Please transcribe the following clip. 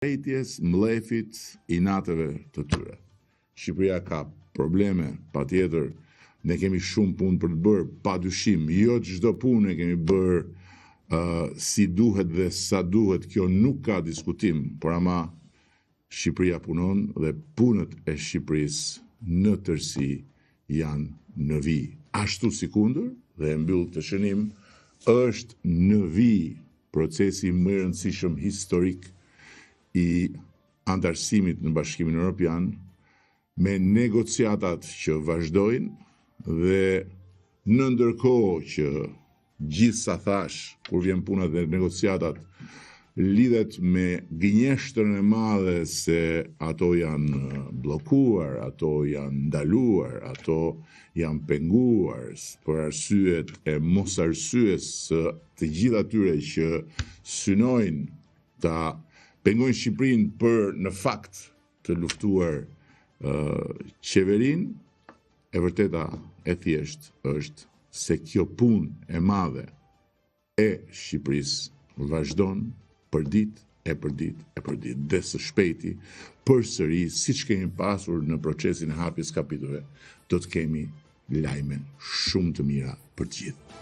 Rejtjes, mlefit, inateve të tyre. Shqipëria ka probleme, patjetër, ne kemi shumë punë për të bërë, pa dyshim, jo çdo punë e kemi bërë si duhet dhe sa duhet, kjo nuk ka diskutim, por ama Shqipëria punon dhe punët e Shqipërisë në tërësi janë në vijë. Ashtu sikundër, dhe e mbyll të shënim, është në vijë procesi më i rëndësishëm historik i antarësimit në Bashkimin Evropian, me negociatat që vazhdojnë dhe në ndërkohë që gjithsa thash, kur vjen puna dhe negociatat, lidhet me gënjeshtërën e madhe se ato janë bllokuar, ato janë ndaluar, ato janë penguar për arsyet e mos arsyes së të gjithë atyre që synojnë ta pengojnë Shqipërinë për në fakt të luftuar qeverinë, e vërteta e thjesht është se kjo punë e madhe e Shqipërisë vazhdon për ditë e për ditë e për ditë, dhe së shpejti përsëri, siç kemi pasur në procesin e hapjes kapitujve, do të kemi lajme shumë të mira për të gjithë.